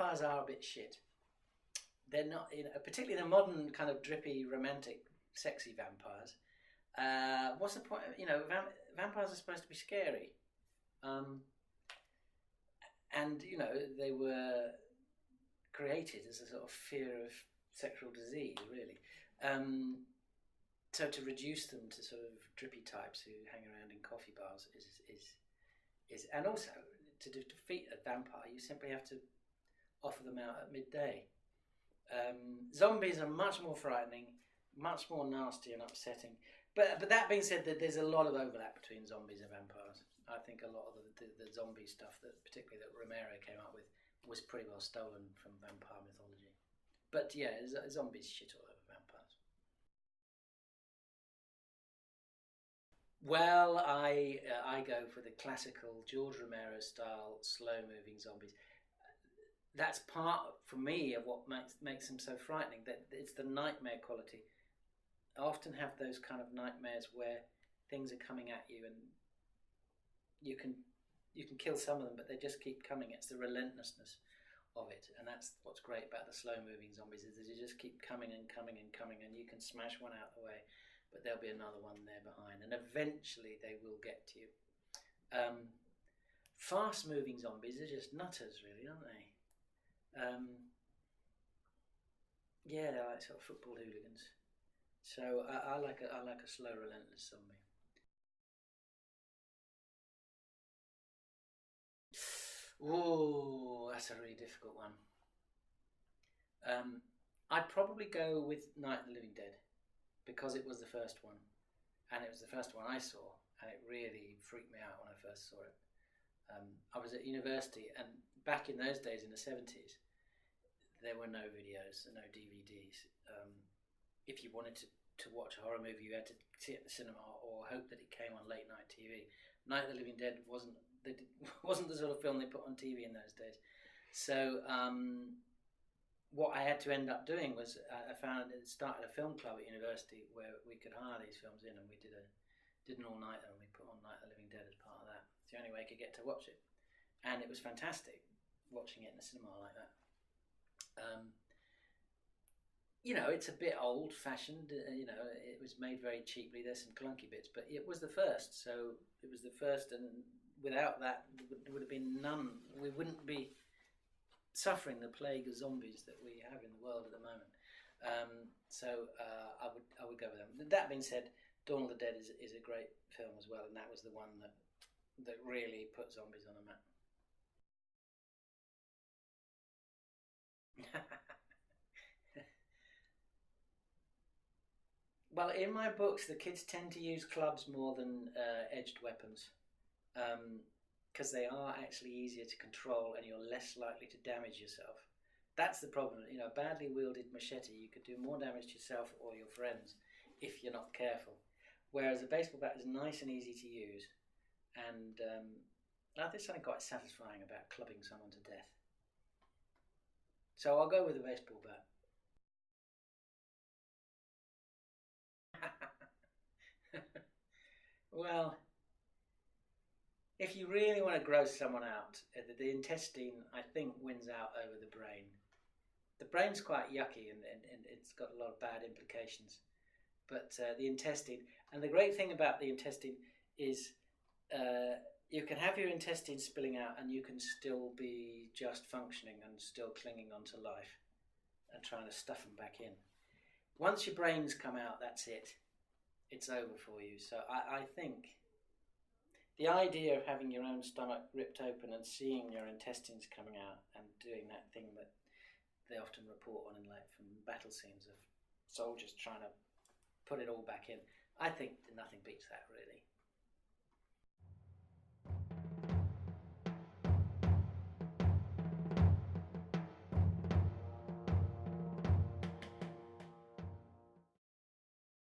vampires are a bit shit. They're not, particularly the modern kind of drippy, romantic, sexy vampires. What's the point? Vampires are supposed to be scary, and they were created as a sort of fear of sexual disease, really. So to reduce them to sort of drippy types who hang around in coffee bars is and also to defeat a vampire, you simply have to offer them out at midday. Zombies are much more frightening, much more nasty and upsetting. But that being said, there's a lot of overlap between zombies and vampires. I think a lot of the zombie stuff, particularly that Romero came up with, was pretty well stolen from vampire mythology. But yeah, zombies shit all over vampires. Well, I go for the classical George Romero style slow moving zombies. That's part for me of what makes them so frightening. That it's the nightmare quality. I often have those kind of nightmares where things are coming at you and you can kill some of them, but they just keep coming. It's the relentlessness of it, and that's what's great about the slow moving zombies is that you just keep coming and coming and coming, and you can smash one out of the way, but there'll be another one there behind, and eventually they will get to you. Fast moving zombies are just nutters, really, aren't they? Yeah, they're like sort of football hooligans. So I like a slow, relentless zombie. Oh, that's a really difficult one. I'd probably go with Night of the Living Dead because it was the first one, and it was the first one I saw, and it really freaked me out when I first saw it. I was at university, and back in those days, in the 70s, there were no videos, no DVDs. If you wanted to watch a horror movie, you had to see it at the cinema or hope that it came on late night TV. Night of the Living Dead wasn't the sort of film they put on TV in those days. So what I had to end up doing was I started a film club at university where we could hire these films in, and we did an all-nighter, and we put on Night of the Living Dead as part of that. It's the only way I could get to watch it, and it was fantastic watching it in the cinema like that. It's a bit old-fashioned. It was made very cheaply. There's some clunky bits, but it was the first. So it was the first, and without that, there would have been none. We wouldn't be suffering the plague of zombies that we have in the world at the moment. So I would go with them. That being said, Dawn of the Dead is a great film as well, and that was the one that really put zombies on the map. Well, in my books, the kids tend to use clubs more than edged weapons because they are actually easier to control and you're less likely to damage yourself. That's the problem. A badly wielded machete, you could do more damage to yourself or your friends if you're not careful. Whereas a baseball bat is nice and easy to use, and there's something quite satisfying about clubbing someone to death. So I'll go with the baseball bat. Well, if you really want to gross someone out, the intestine, I think, wins out over the brain. The brain's quite yucky and it's got a lot of bad implications. But the intestine, and the great thing about the intestine is you can have your intestine spilling out and you can still be just functioning and still clinging onto life and trying to stuff them back in. Once your brains come out, that's it. It's over for you. So I think the idea of having your own stomach ripped open and seeing your intestines coming out and doing that thing that they often report on in from battle scenes of soldiers trying to put it all back in, I think nothing beats that, really.